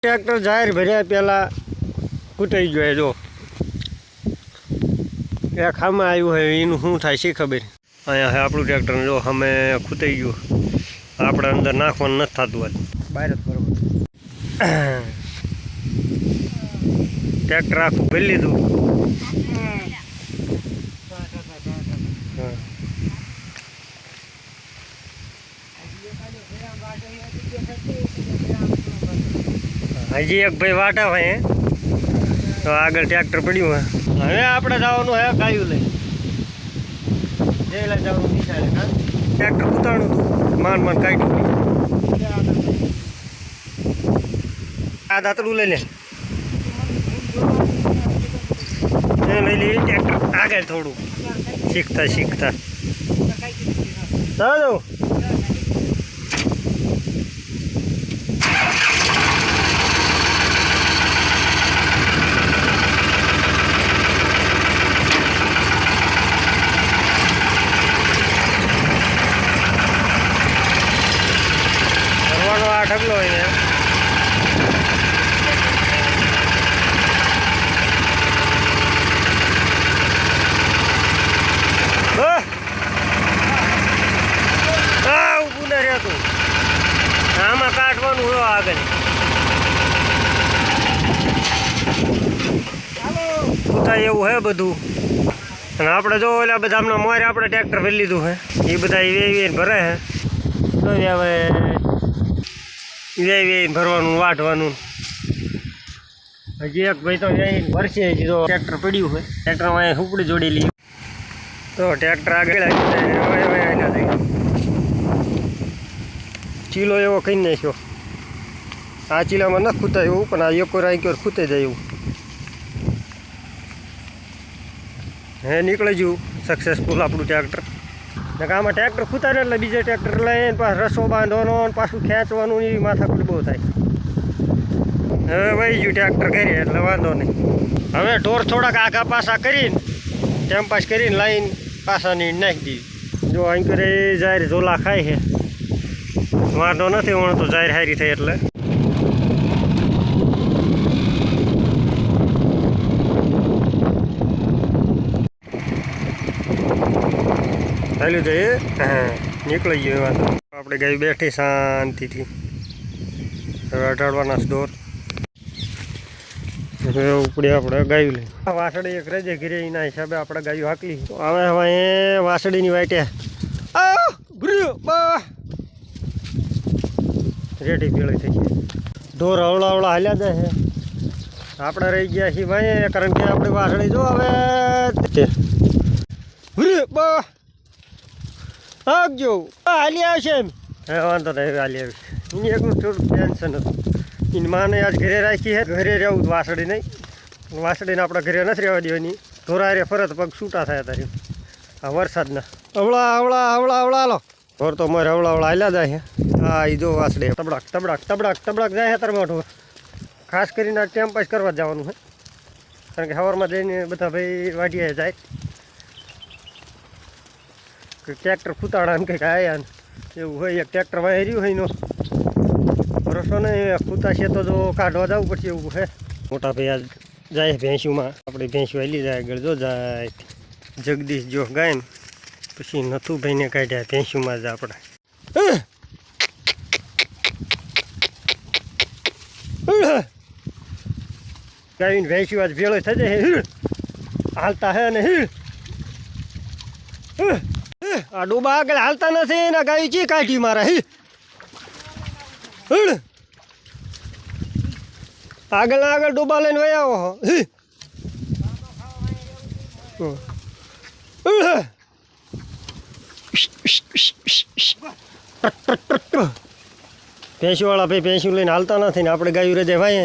Tractor जाहिर भर्या पहला कूटाई गयो जो एक खामा आयु है इन शू थाय सी खबर अँ है आपू ट्रेक्टर जो हमें खूताई गयो अपने अंदर नाखवा नहीं थतुं आज बहार ज बराबर ट्रेक्टर आखू भरी लीधुं हजी एक भाई वाटा है तो आगे ट्रेक्टर पड़ू है हमें आपने जवान है गायू लई जेला जवान निशाले का ट्रेक्टर उतारू तू मान मान काटू आ दातड़ू ले ले ट्रेक्टर आगे थोड़ू सीखता सीखता जाओ ढगलो है तू आम काटवा आगे एवं है बधु अपने जो ओला बदा मोरे अपने ट्रेक्टर भरी लीधु है ये बदा भरे है तो भरवानू वाटवानू हजी एक भाई तो भरसे हजी तो ट्रेक्टर पड़ू है ट्रेक्टर में हुपड़ी जोड़ी ली तो ट्रेक्टर आगे चीलो एवं कही नाख्यो आ चीला में न खूतायु पण आ एक राख्यो खूते जाए हे निकली गयु सक्सेसफुल आपू ट्रेक्टर आम ट्रेक्टर खूता ने बीजे ट्रेक्टर लईने पास रसो बांधवानो पाछू खेंचवानुं माथाकूट बहु थाय हवे वही गयुं ट्रेक्टर घरे एटले वांधो नहीं हवे ढोर थोड़ा आघा पासा करीने टाइम पास करीने लाईने पासा नी नाखी दी जो अहीं करे जाहिर झोला खाय है वांधो नथी वण तो जाहिर हारी थाय एटले चालू जाए हाँ निकल गए वांधो अपने गाय बैठी शांति थी अटाड़वाना डोर उपड़े अपने गायू ले वासड़ी एक रजे घिरे एना हिसाबे अपने गायू हाकली तो हमें हमें वासड़ी नी वाटे रेडी भेड़ी थी ढोर अवड़ा अवड़ा हाल्या जाए है अपने रही गया छी भाई कारण के अपनी वासड़ी जो हवे आगो हाली आवशे एम वांधो नहीं हाली आवशे एक थोड़ું टेन्शन હતું इन माने आज घरे राखी है घरे रहूँ वासड़ी नहीं वासड़ी ने अपने घरे नहीं रहवा देवानी ढोरा रे फरत पग छूटा थाया तारी आ वरसादना अवड़ा अवड़ा अवड़ा अवड़ा लो ढोर तो मारे अवड़ा अवड़ा हाल्या जाए है आ ई जो वासड़ी तबड़क तबड़क तबड़क तबड़क जाए है तार ढोर खास करीने टाइम पास करवा जवानुं है कारण के हवार में जईने बधा भाई वाटिया जाए ट्रेक्टर खूताड़ा कहीं आया एवं एक ट्रेक्टर वहेरू है नो भरोसा नहीं खूता से तो जो काढ़वा जाव पड़े एवं है मोटा भाई आज जाए भैंसू में अपनी भैंसू हेली जाए गल जो जाए जगदीश जो गाय पी नथु भाई ने काढ़्या भैंसू में ज अपने गाय भैंसू आज भेड़ो थे जाए हालता है नहीं आ डूबा आगे हालता नहीं ना गाय ची काठी मारा ही आगे ना आगे डूबा लेने वया हो भैंसू वाला भाई भैंसू लईने हालता नहीं ने आपणे गायू रजे भाई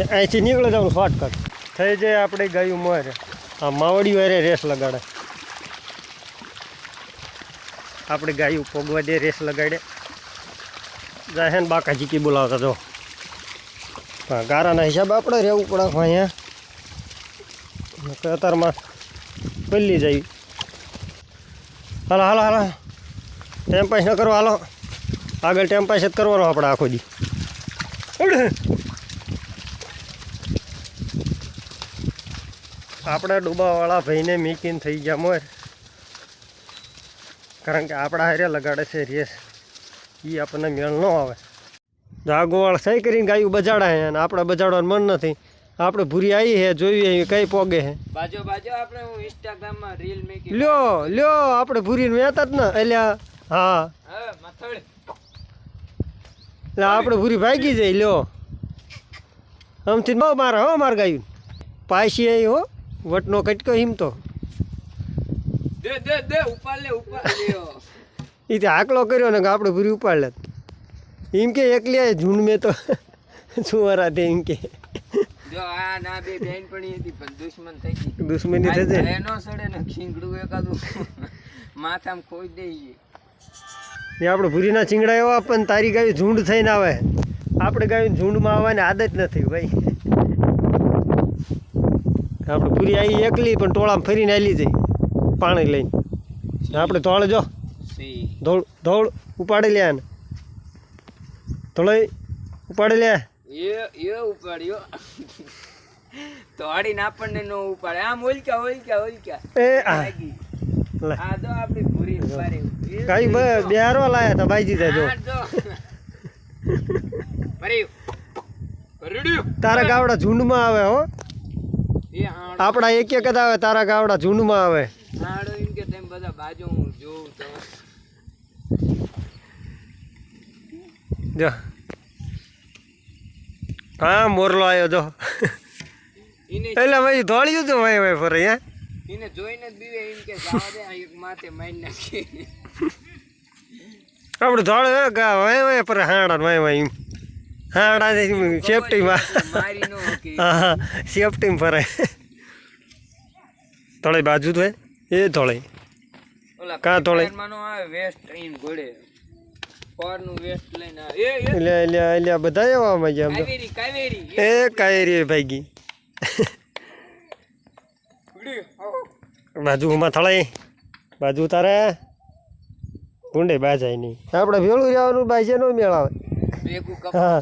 अहींथी निकळे जाऊँ शॉर्टकट थई जाए आपणी गायू मोरे आ मावड़ी वारे रेस लगाड़े अपने गायू पोगवा दे रेस लगाड़े जाए बाकाजी की बुलावता जो हाँ गारा हिसाब अपने रहू पड़े अँ अतर में पल्ली जाए हालो हालो हालो टाइम पास न करो हालो આગળ ટાઈમ પાસ જ કરવાનો આપણે આખો દી. આપણા ડૂબાવાળા ભાઈને મીકીને થઈ ગયા મોર, કારણ કે આપણા હારે લગાડે છે રેસ, એ આપણને મેળ ન આવે. જાગોવાળ સહી કરીને ગાયું બજાડા હે અને આપણે બજાડવાનું મન નથી. આપણે ભૂરી આવી હે, જોઈએ કઈ પોગે હે. બાજો આપણે હું ઇન્સ્ટાગ્રામમાં રીલ મેકી લ્યો આપણે ભૂરીને વેતા જ ને એલ્યા. હા મથડ એટલે આપણે ભૂરી ભાગી જાય. લ્યો આમથી ન મારે હો માર ગાયું પાછી આવી હો, વટનો કટકો હિમતો દે ઉપાડ લ્યો. એ તે આકલો કર્યો ને કે આપણે ભૂરી ઉપાડ લે એમ કે એકલી ઝૂંડ મેં તો શું વરા તે એમ કે જો આ ના બે બેનપણી હતી પણ દુશ્મન થઈ ગઈ. દુશ્મની થઈ જાય એનો સડે ને ખીંગડું એકાદું માથામાં ખોઈ દઈએ. એ આપણે ભૂરીના ચીંગડા એવા પણ તારી ગાયું ઝૂંડ થઈને આવે, આપણે ગાયું ઝૂંડમાં આવવાની આદત નથી ભાઈ. આપણે ભૂરી આવી એકલી પણ ટોળામાં ફરીને આલી જાય પાણી લઈને. આપણે ધોળ જો ધોળ ઉપાડી લે ને ધોળાઈ ઉપાડી લે એ ઉપાડ્યો તોડીને આપણને નો ઉપાડે. આમ ઓલક્યા એ આ તો આપણી પૂરી ઉપાડી કઈ બેહારો લાયા હતા ભાઈજી જો તારા ગાવડા ઝૂંડમાં આવે હો, આપણા એક જ આવે, તારા ગાવડા ઝૂંડમાં આવે. આડો એમ કે તેમ બધા બાજુ હું જોઉં તો જો હા મોરલો આવ્યો જો એટલે ભાઈ ધોળ્યું હતું ભાઈ ભાઈ ફરે હે એને જોઈને જ બીવે એમ કે જાવા દે એક માથે મારી નાખી. આપણે ધોળ ભાઈ પર હાડા ભાઈ ભાઈ હાડા સેફટીમાં મારી નો કે હા સેફટીમાં ફરે. ધોળે બાજુ તો એ ધોળે ઓલા કાં ધોળે માનો આવે વેસ્ટ ઇન ઘોડે પરનું વેસ્ટ લઈને આવે એટલે બધા એવા મજા કાવેરી એ કાવેરી ભાગી બાજુમાં થળાઈ બાજુ તારે ભૂંડે બાજાય નહીં. આપણે ભેળું રહેવાનું બાજે નો મેળ આવે. હા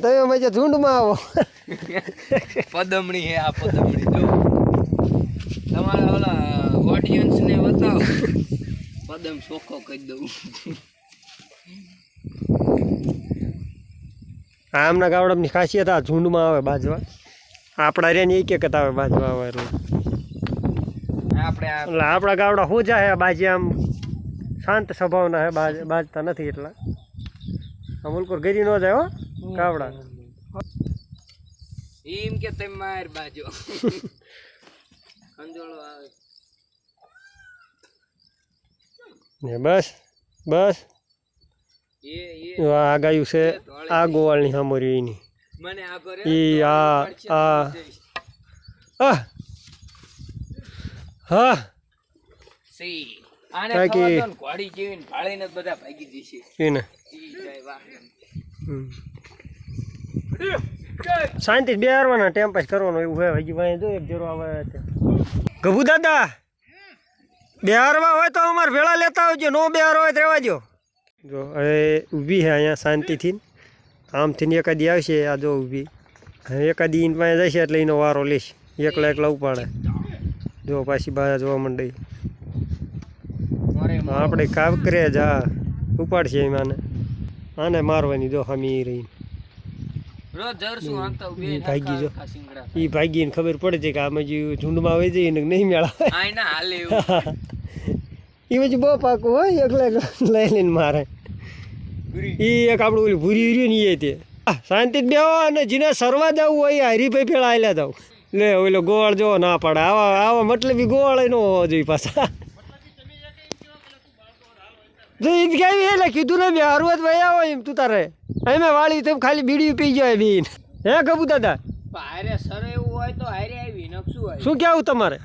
તમે મજા ઝૂંડમાં આવો. પદમણી હે આ પદમણી જો તમારા ઓલા ઓડિયન્સ ને બતાવો પદમ ચોખ્ખો કહી દઉં. આમના ગાવડાની ખાસિયત આ ઝૂંડમાં આવે બાજવા, આપણા રેની એક જ આવે બાજવા આવે રોજ. આપણે એટલે આપણા ગાવડા શું જાય બાજી આમ શાંત સ્વભાવના હે, બાજતા નથી એટલા. આમ ઉલકોર ગરી ન જાય હો ગાવડા. એમ કે તમે માર બાજો ખંજોળો આવે ને બસ આ ગાયું છે આ ગોવાળની સામોરી એની મને આ ભરે ઈ આ હા સી આને ખબર તો ઘોડી જેવીને ભાળીને બધા ભાગી જશે એને ઈ જાય વાહ. શાંતિ બેહારવાના ટાઈમ પાસ કરવાનો એવું હોય. હજી ભાઈ જો એક જરો આવે ગભુ દાદા બેહારવા હોય તો અમારે ભેળા લેતા આવજો, નો બેહાર હોય તો રહેવા દો. જો હવે ઊભી છે અહીંયા શાંતિથી, આમથી એકાદી આવશે આ જો ઊભી, એકાદી ઇન પાસે જશે એટલે એનો વારો લેશે, એકલા ઉપાડે. જો પાછી બહાર જોવા માંડી આપણે કાંકરે જ હા ઉપાડશે એમ આને મારવાની જો હમી રહી ભાગી જો એ ભાગીને ખબર પડે છે કે આમાં જે ઝૂંડમાં આવી જાય એને નહીં મેળાવે. એ પછી બહુ પાકું હોય એકલા લઈ લઈને મારે. એ એક આપણું ઓલી ભૂરી રહ્યું ને એ તે શાંતિ જ બેહો અને જેને સરવા જવું હોય હરીભાઈ પેલા આવેલા જાવ લે ઓલો ગોવાળ જો ના પડે આવા મતલબ ગોવાળ ન હોવો જોઈએ પાછા. જો એ કેવી એટલે કીધું ને હારું જ ભાઈ આવો એમ તું તારે એમ વાળી તેમ ખાલી બીડી પી જાય બીન હે ગબુ દાદા શું કેવું તમારે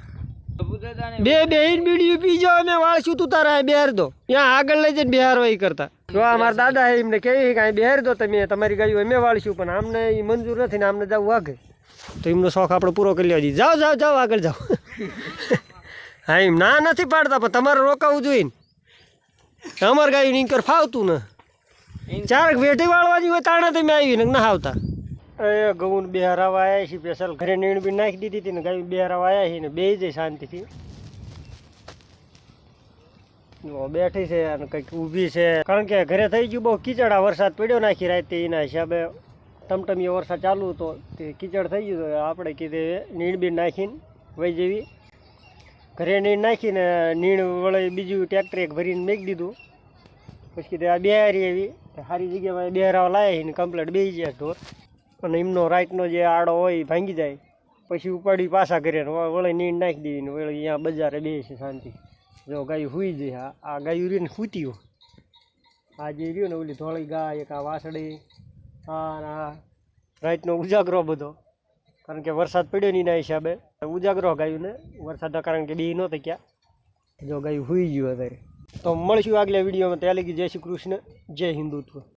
બે બેહીન બીડી પી જાવ અમે વાળશું તું તારે બિહાર દો ત્યાં આગળ લઈ જઈને બિહાર વહી કરતા. જો અમારા દાદા એમને કહે કે બિહાર દો તમે તમારી ગાયું અમે વાળશું પણ આમને એ મંજૂર નથી ને આમને જવું વાગે તો એમનો શોખ આપણે પૂરો કરી લેવા દઈએ. જાઓ આગળ જાઓ. હા એમ ના નથી પાડતા પણ તમારે રોકાવું જોઈએ ને અમારે ગાયું નીકર ફાવતું ને ચારક વેઠી વાળવાની હોય તાણે તમે આવીને ના આવતા એ ઘઉં બે હરાવા આવ્યા છીએ સ્પેશિયલ ઘરે નીણ બી નાખી દીધી હતી ને ગાય બે હરાવા આવ્યા છીએ ને બે જાય શાંતિથી બેઠી છે અને કંઈક ઊભી છે કારણ કે ઘરે થઈ ગયું બહુ કીચડ આ વરસાદ પડ્યો નાખી રાતે એના હિસાબે ટમટમીયો વરસાદ ચાલુ હતો તે કીચડ થઈ ગયું તો આપણે કીધે નીણ બી નાખીને વહી જેવી ઘરે નીણ નાખીને નીણ વળે બીજું ટ્રેક્ટર એક ભરીને મેકી દીધું પછી કીધું આ બેહારી એવી સારી જગ્યામાં બેહરાવા લાવ્યા ને કમ્પ્લેટ બેસી જાય ઢોર અને એમનો રાઈટનો જે આડો હોય એ ભાંગી જાય પછી ઉપાડી પાછા ઘરે વળે નીણ નાખી દીધી ને વળે અહીંયા બજારે બેસે શાંતિ જો ગાયું સુઈ જાય આ ગાયું રહીને સૂતી હોય આ જે રહ્યું ને ઓલી ધોળી ગાય એક આ વાસળી આ રાઈટનો ઉજાગરો બધો કારણ કે વરસાદ પડ્યો ને એના હિસાબે ઉજાગરો ગાયું ને વરસાદના કારણ કે બી નહોતા ક્યાં જો ગાયું સુઈ ગયું અત્યારે તો મળીશું આગલા વિડીયોમાં ત્યાં લગી જય શ્રી કૃષ્ણ જય હિન્દુત્વ